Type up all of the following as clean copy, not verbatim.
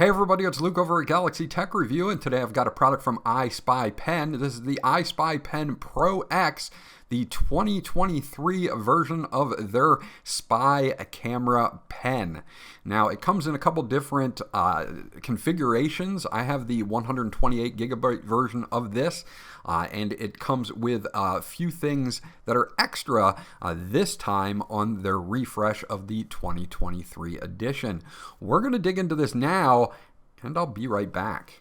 Hey everybody, it's Luke over at Galaxy Tech Review, and today I've got a product from iSpyPen. This is the iSpyPen ProX, the 2023 version of their spy camera pen. Now, it comes in a couple different configurations. I have the 128 gigabyte version of this, and it comes with a few things that are extra this time on their refresh of the 2023 edition. We're going to dig into this now, and I'll be right back.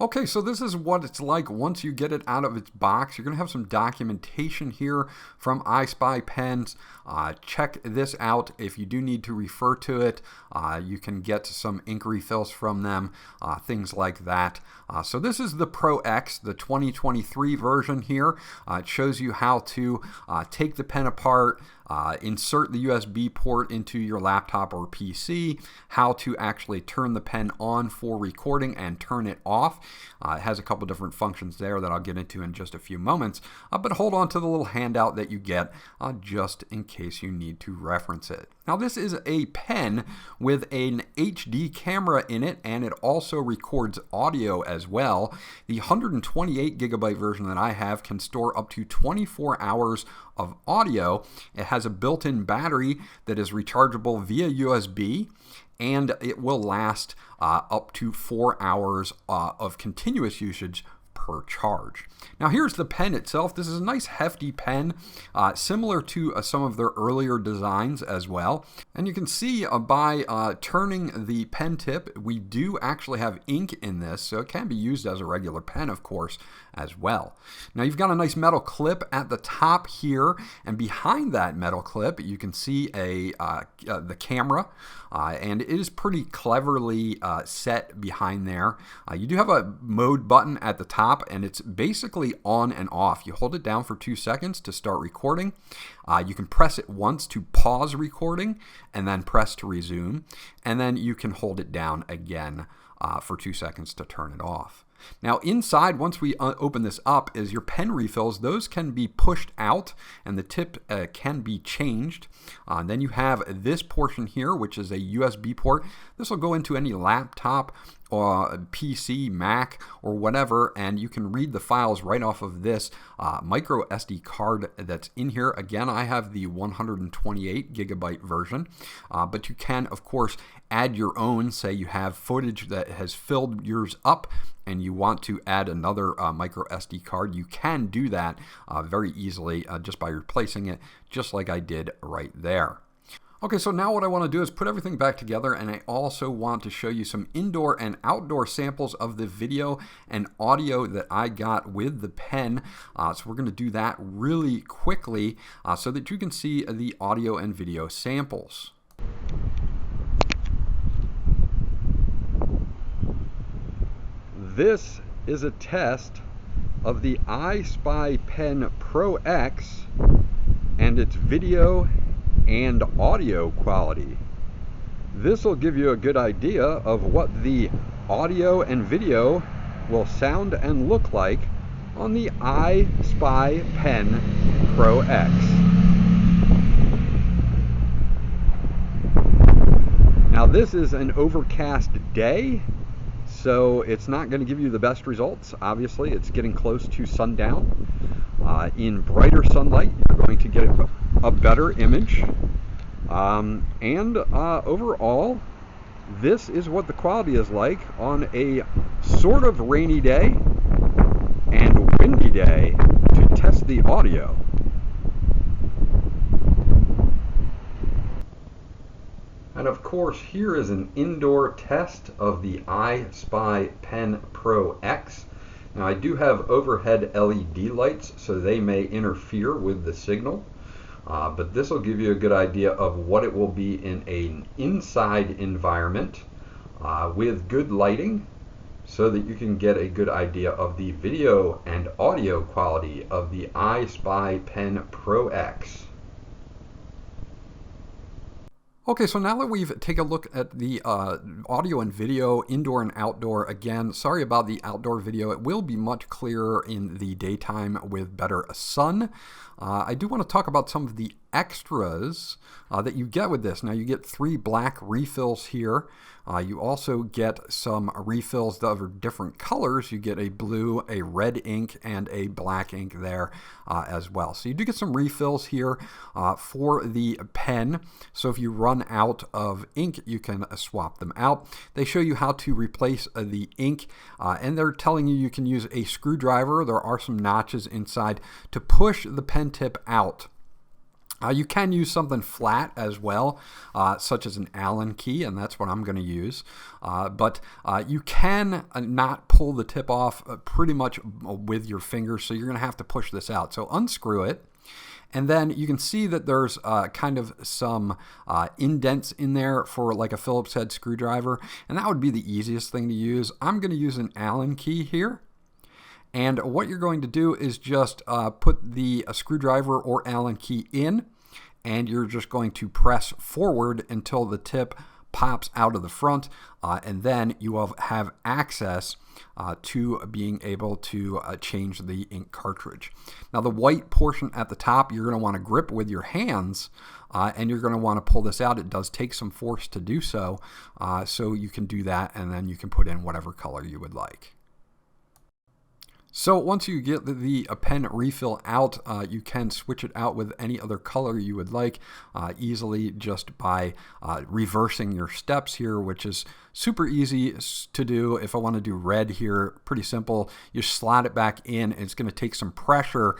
Okay, so this is what it's like once you get it out of its box. You're going to have some documentation here from iSpyPens. Check this out. If you do need to refer to it, you can get some ink refills from them, things like that. So this is the ProX, the 2023 version here. It shows you how to take the pen apart, insert the USB port into your laptop or PC, how to actually turn the pen on for recording and turn it off. It has a couple different functions there that I'll get into in just a few moments, but hold on to the little handout that you get just in case you need to reference it. Now, this is a pen with an HD camera in it, and it also records audio as well. The 128 gigabyte version that I have can store up to 24 hours of audio. It has a built-in battery that is rechargeable via USB, and it will last up to 4 hours of continuous usage per charge. Now, here's the pen itself. This is a nice hefty pen, similar to some of their earlier designs as well. And you can see by turning the pen tip, we do actually have ink in this, so it can be used as a regular pen, of course, as well. Now, you've got a nice metal clip at the top here, and behind that metal clip, you can see the camera, and it is pretty cleverly set behind there. You do have a mode button at the top, and it's basically on and off. You hold it down for 2 seconds to start recording. You can press it once to pause recording, and then press to resume, and then you can hold it down again for 2 seconds to turn it off. Now, inside, once we open this up, is your pen refills. Those can be pushed out, and the tip can be changed. Then you have this portion here, which is a USB port. This will go into any laptop or PC, Mac, or whatever, and you can read the files right off of this micro SD card that's in here. Again, I have the 128 gigabyte version, but you can, of course, add your own. Say you have footage that has filled yours up and you want to add another micro SD card, you can do that very easily just by replacing it, just like I did right there. Okay, so now what I want to do is put everything back together, and I also want to show you some indoor and outdoor samples of the video and audio that I got with the pen. So we're going to do that really quickly so that you can see the audio and video samples. This is a test of the iSpyPen ProX and its video and audio quality. This will give you a good idea of what the audio and video will sound and look like on the iSpyPen ProX. Now, this is an overcast day, so it's not going to give you the best results. Obviously, it's getting close to sundown. In brighter sunlight, you're going to get a better image. Overall, this is what the quality is like on a sort of rainy day and windy day to test the audio. And of course, here is an indoor test of the iSpyPen ProX. Now, I do have overhead LED lights, so they may interfere with the signal, but this will give you a good idea of what it will be in an inside environment with good lighting, so that you can get a good idea of the video and audio quality of the iSpyPen ProX. Okay, so now that we've taken a look at the audio and video, indoor and outdoor, again, sorry about the outdoor video. It will be much clearer in the daytime with better sun. I do want to talk about some of the extras that you get with this. Now you get 3 black refills here. You also get some refills that are different colors. You get a blue, a red ink, and a black ink there as well. So you do get some refills here for the pen. So if you run out of ink, you can swap them out. They show you how to replace the ink, and they're telling you can use a screwdriver. There are some notches inside to push the pen tip out. You can use something flat as well, such as an Allen key, and that's what I'm going to use. But you can not pull the tip off pretty much with your fingers, so you're going to have to push this out. So unscrew it. And then you can see that there's kind of some indents in there for like a Phillips head screwdriver, and that would be the easiest thing to use. I'm going to use an Allen key here. And what you're going to do is just put the screwdriver or Allen key in, and you're just going to press forward until the tip pops out of the front, and then you will have access to being able to change the ink cartridge. Now the white portion at the top, you're going to want to grip with your hands, and you're going to want to pull this out. It does take some force to do so, so you can do that, and then you can put in whatever color you would like. So once you get the pen refill out, you can switch it out with any other color you would like easily just by reversing your steps here, which is super easy to do. If I want to do red here, pretty simple. You slide it back in. It's going to take some pressure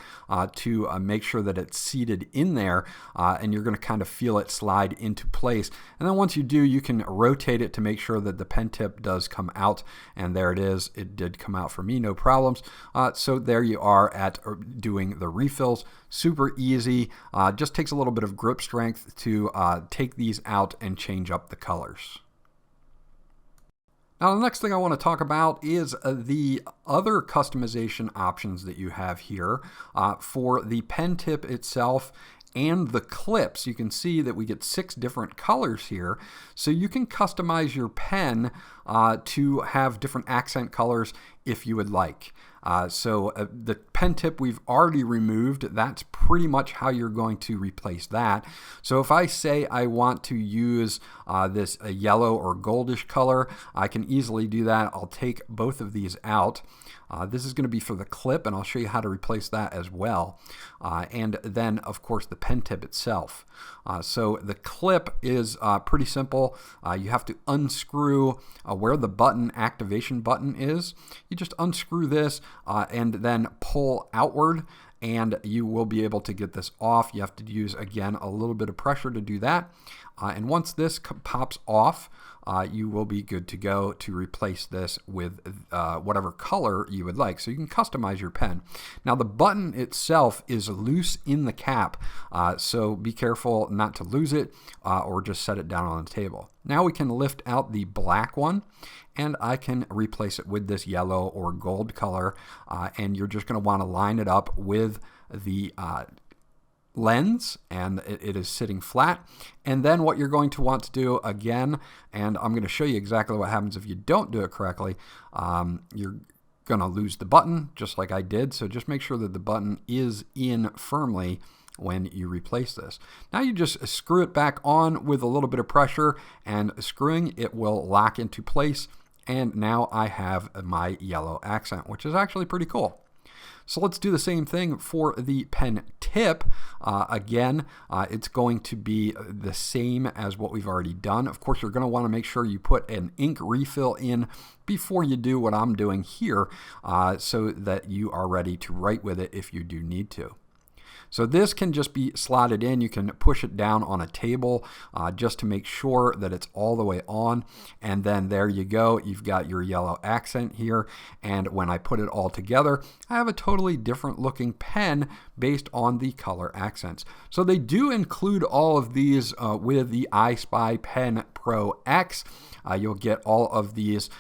to make sure that it's seated in there, and you're going to kind of feel it slide into place. And then once you do, you can rotate it to make sure that the pen tip does come out, and there it is. It did come out for me, no problems. So there you are at doing the refills. Super easy. Just takes a little bit of grip strength to take these out and change up the colors. Now the next thing I want to talk about is the other customization options that you have here for the pen tip itself and the clips. You can see that we get 6 different colors here, so you can customize your pen to have different accent colors if you would like. So the pen tip we've already removed. That's pretty much how you're going to replace that. So if I say I want to use this yellow or goldish color, I can easily do that. I'll take both of these out. This is going to be for the clip, and I'll show you how to replace that as well. And then, of course, the pen tip itself. So the clip is pretty simple. You have to unscrew where the button, activation button is. You just unscrew this and then pull outward, and you will be able to get this off. You have to use, again, a little bit of pressure to do that. And once this pops off, you will be good to go to replace this with whatever color you would like. So you can customize your pen. Now the button itself is loose in the cap, so be careful not to lose it or just set it down on the table. Now we can lift out the black one, and I can replace it with this yellow or gold color, and you're just going to want to line it up with the lens, and it is sitting flat. And then what you're going to want to do again, and I'm going to show you exactly what happens if you don't do it correctly, you're going to lose the button just like I did. So just make sure that the button is in firmly when you replace this. Now you just screw it back on with a little bit of pressure, and screwing it will lock into place, and now I have my yellow accent, which is actually pretty cool. So let's do the same thing for the pen tip. Again, it's going to be the same as what we've already done. Of course, you're going to want to make sure you put an ink refill in before you do what I'm doing here, so that you are ready to write with it if you do need to. So this can just be slotted in. You can push it down on a table just to make sure that it's all the way on. And then there you go. You've got your yellow accent here. And when I put it all together, I have a totally different looking pen based on the color accents. So they do include all of these with the iSpyPen ProX. You'll get all of these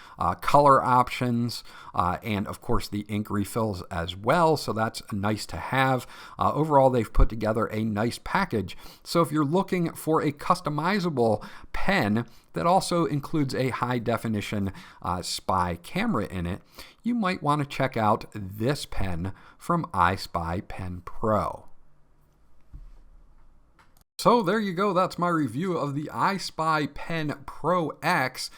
color options and of course the ink refills as well, so that's nice to have. Overall, overall, they've put together a nice package. So if you're looking for a customizable pen that also includes a high definition spy camera in it, you might want to check out this pen from iSpyPen Pro. So there you go. That's my review of the iSpyPen ProX.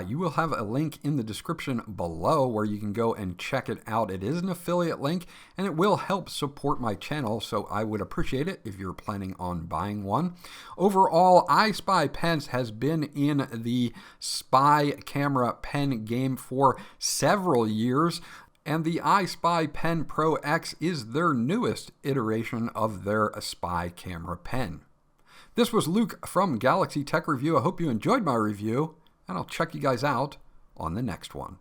You will have a link in the description below where you can go and check it out. It is an affiliate link and it will help support my channel, so I would appreciate it if you're planning on buying one. Overall, iSpyPens has been in the spy camera pen game for several years, and the iSpyPen ProX is their newest iteration of their spy camera pen. This was Luke from Galaxy Tech Review. I hope you enjoyed my review, and I'll check you guys out on the next one.